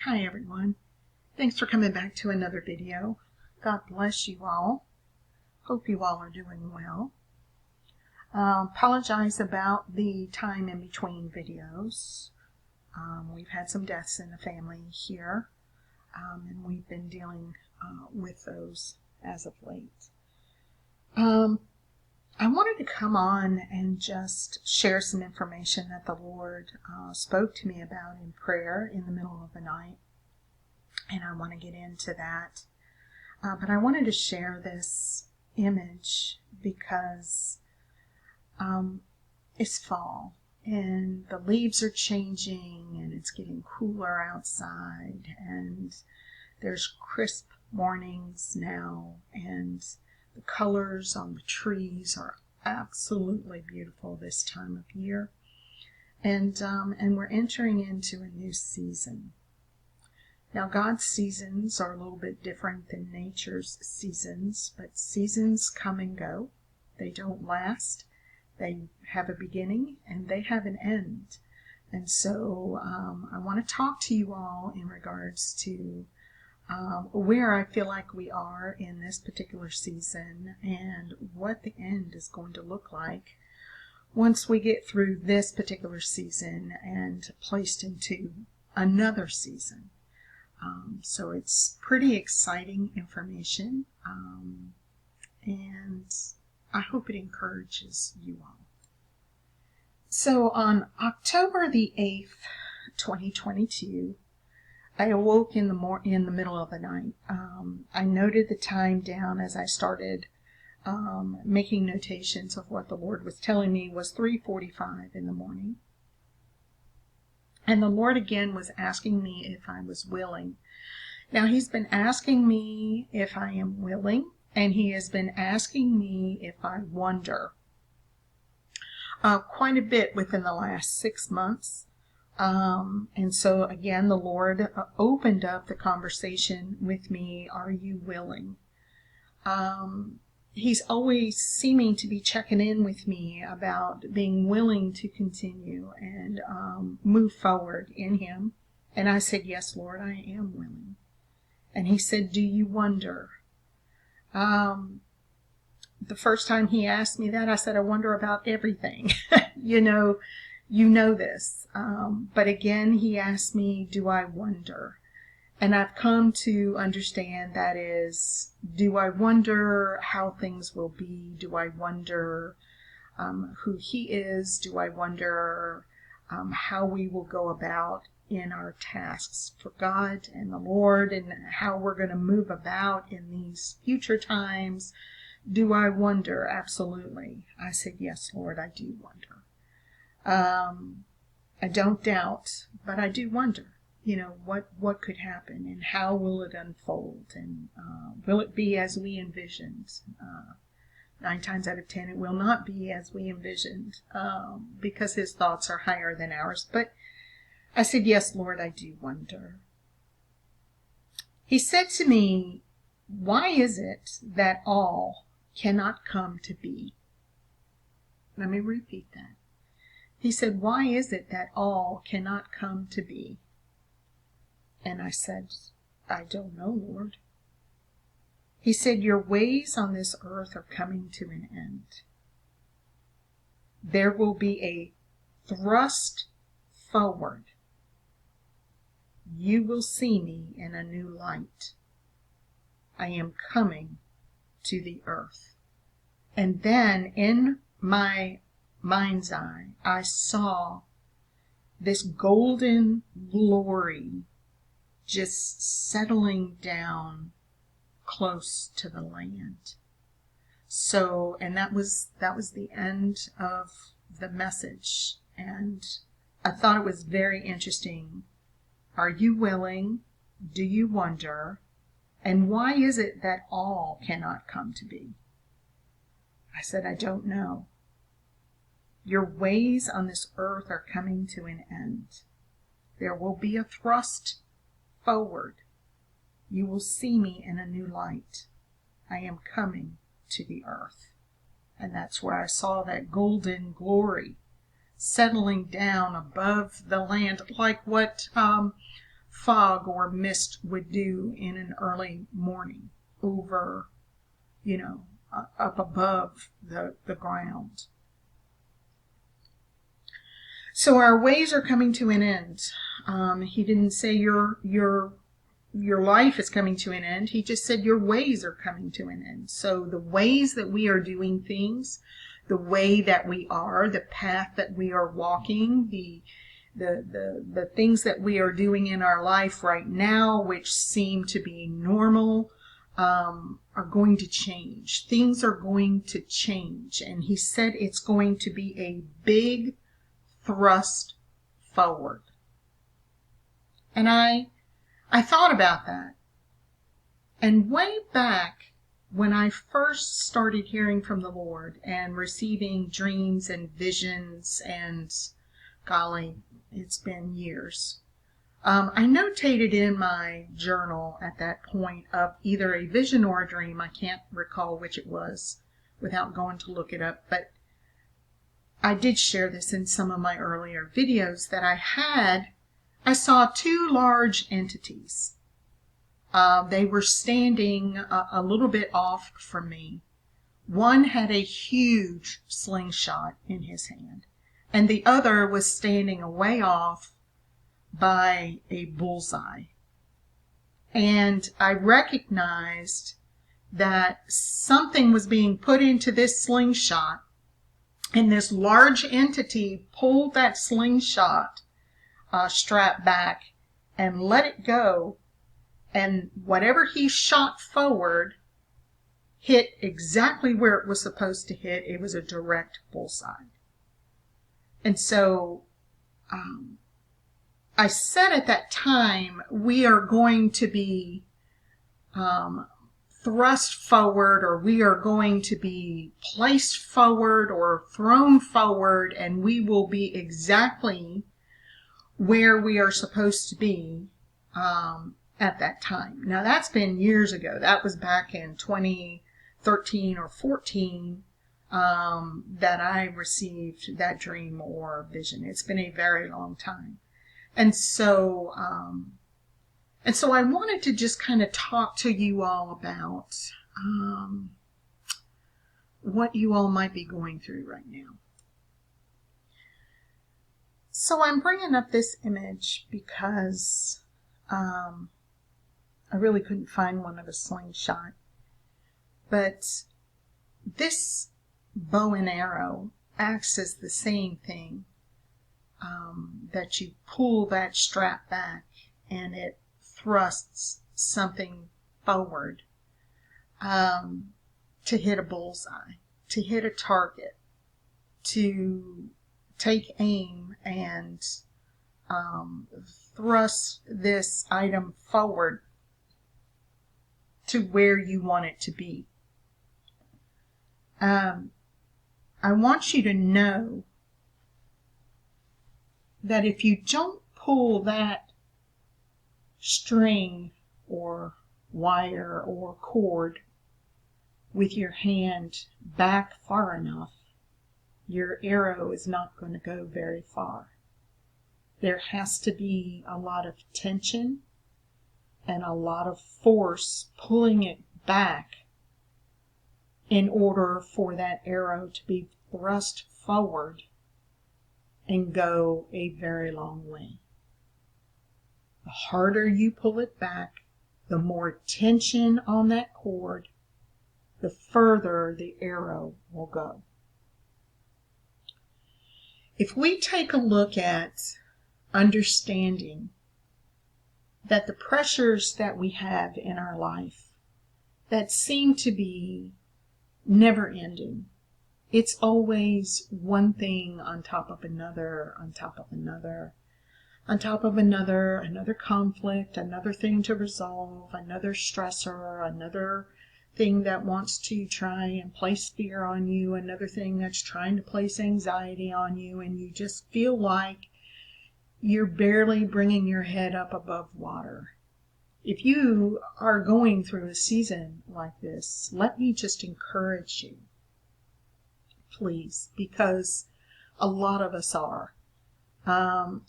Hi everyone. Thanks for coming back to another video. God bless you all. Hope you all are doing well. Apologize about the time in between videos. We've had some deaths in the family here, and we've been dealing with those as of late. I wanted to come on and just share some information that the Lord spoke to me about in prayer in the middle of the night. And I want to get into that. But I wanted to share this image because it's fall and the leaves are changing and it's getting cooler outside and there's crisp mornings now and the colors on the trees are absolutely beautiful this time of year. And we're entering into a new season. Now, God's seasons are a little bit different than nature's seasons, but seasons come and go. They don't last. They have a beginning and they have an end. And so I want to talk to you all in regards to where I feel like we are in this particular season and what the end is going to look like once we get through this particular season and placed into another season. So it's pretty exciting information, and I hope it encourages you all. So on October the 8th, 2022, I awoke in the middle of the night. I noted the time down as I started making notations of what the Lord was telling me was 3:45 in the morning. And the Lord again was asking me if I was willing. Now, He's been asking me if I am willing, and He has been asking me if I wonder quite a bit within the last 6 months. And so, again, the Lord opened up the conversation with me, are you willing? He's always seeming to be checking in with me about being willing to continue and move forward in Him. And I said, yes, Lord, I am willing. And He said, do you wonder? The first time He asked me that, I said, I wonder about everything. you know this. But again, He asked me, do I wonder? And I've come to understand that is, do I wonder how things will be? Do I wonder who He is? Do I wonder how we will go about in our tasks for God and the Lord and how we're going to move about in these future times? Do I wonder? Absolutely. I said, yes, Lord, I do wonder. I don't doubt, but I do wonder. What could happen and how will it unfold and will it be as we envisioned? 9 times out of 10 it will not be as we envisioned because His thoughts are higher than ours. But I said, yes, Lord, I do wonder. He said to me, why is it that all cannot come to be? Let me repeat that. He said, why is it that all cannot come to be? And I said, I don't know, Lord. He said, your ways on this earth are coming to an end. There will be a thrust forward. You will see me in a new light. I am coming to the earth. And then in my mind's eye, I saw this golden glory just settling down close to the land. So, and that was the end of the message. And I thought it was very interesting. Are you willing? Do you wonder? And why is it that all cannot come to be? I said, I don't know. Your ways on this earth are coming to an end. There will be a thrust forward. You will see me in a new light. I am coming to the earth. And that's where I saw that golden glory settling down above the land, like what fog or mist would do in an early morning over, up above the ground. So our ways are coming to an end. He didn't say your life is coming to an end. He just said your ways are coming to an end. So the ways that we are doing things, the way that we are, the path that we are walking, the things that we are doing in our life right now, which seem to be normal, are going to change. Things are going to change. And he said it's going to be a big thrust forward. And I thought about that. And way back when I first started hearing from the Lord and receiving dreams and visions, and golly, it's been years. I notated in my journal at that point of either a vision or a dream. I can't recall which it was without going to look it up, but I did share this in some of my earlier videos that I saw two large entities. They were standing a little bit off from me. One had a huge slingshot in his hand, and the other was standing away off by a bullseye. And I recognized that something was being put into this slingshot, and this large entity pulled that slingshot strap back and let it go, and whatever he shot forward hit exactly where it was supposed to hit. It was a direct bullseye. And so I said at that time, we are going to be thrust forward, or we are going to be placed forward or thrown forward, and we will be exactly where we are supposed to be at that time. Now that's been years ago. That was back in 2013 or 14 that I received that dream or vision. It's been a very long time. And so I wanted to just kind of talk to you all about what you all might be going through right now. So I'm bringing up this image because I really couldn't find one of a slingshot. But this bow and arrow acts as the same thing, that you pull that strap back and it thrusts something forward to hit a bullseye, to hit a target, to take aim and thrust this item forward to where you want it to be. I want you to know that if you don't pull that string or wire or cord with your hand back far enough, your arrow is not going to go very far. There has to be a lot of tension and a lot of force pulling it back in order for that arrow to be thrust forward and go a very long way. The harder you pull it back, the more tension on that cord, the further the arrow will go. If we take a look at understanding that the pressures that we have in our life that seem to be never ending, it's always one thing on top of another, on top of another, on top of another, another conflict, another thing to resolve, another stressor, another thing that wants to try and place fear on you, another thing that's trying to place anxiety on you, and you just feel like you're barely bringing your head up above water. If you are going through a season like this, let me just encourage you, please, because a lot of us are.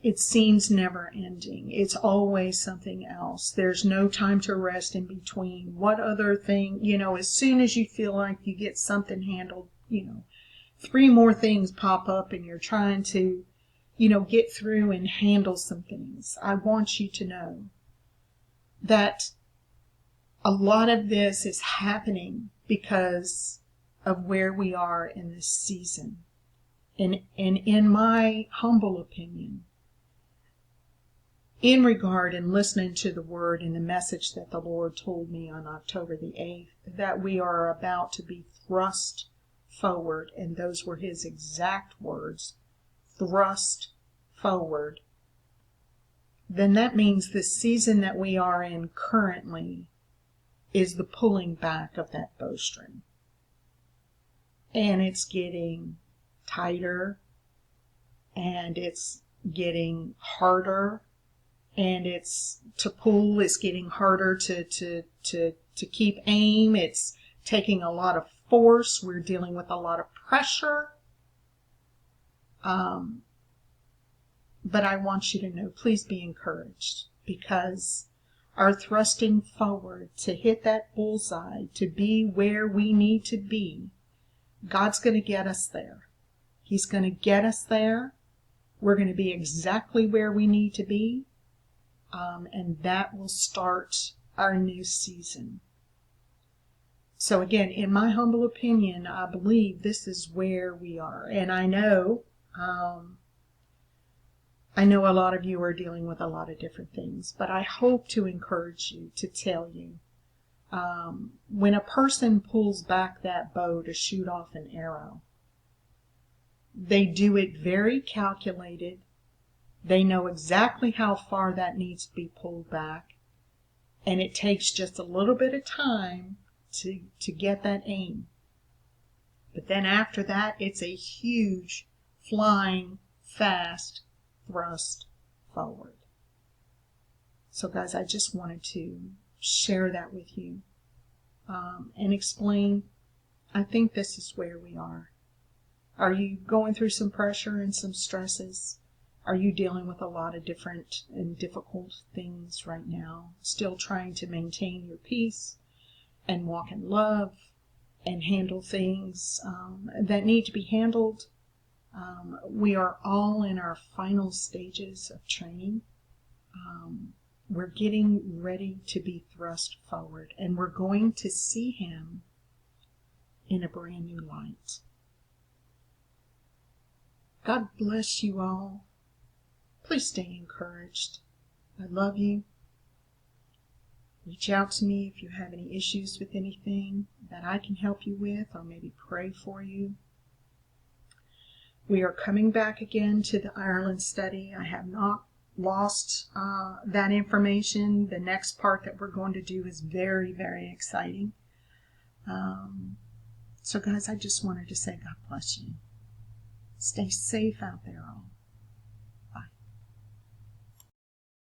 It seems never ending. It's always something else. There's no time to rest in between. What other thing, as soon as you feel like you get something handled, three more things pop up and you're trying to, get through and handle some things. I want you to know that a lot of this is happening because of where we are in this season. And in my humble opinion, in regard and listening to the word and the message that the Lord told me on October the 8th, that we are about to be thrust forward, and those were his exact words, thrust forward, then that means the season that we are in currently is the pulling back of that bowstring. And it's getting tighter, and it's getting harder, and it's getting harder to keep aim. It's taking a lot of force. We're dealing with a lot of pressure. But I want you to know, please be encouraged, because our thrusting forward to hit that bullseye, to be where we need to be, God's going to get us there. He's going to get us there. We're going to be exactly where we need to be. And that will start our new season. So again, in my humble opinion, I believe this is where we are. And I know a lot of you are dealing with a lot of different things, but I hope to encourage you, to tell you, when a person pulls back that bow to shoot off an arrow, they do it very calculated. They know exactly how far that needs to be pulled back, and it takes just a little bit of time to get that aim. But then after that, it's a huge, flying, fast thrust forward. So guys, I just wanted to share that with you and explain. I think this is where we are. Are you going through some pressure and some stresses? Are you dealing with a lot of different and difficult things right now? Still trying to maintain your peace and walk in love and handle things that need to be handled? We are all in our final stages of training. We're getting ready to be thrust forward, and we're going to see him in a brand new light. God bless you all. Please stay encouraged. I love you. Reach out to me if you have any issues with anything that I can help you with, or maybe pray for you. We are coming back again to the Ireland study. I have not lost that information. The next part that we're going to do is very, very exciting. So guys, I just wanted to say God bless you. Stay safe out there all.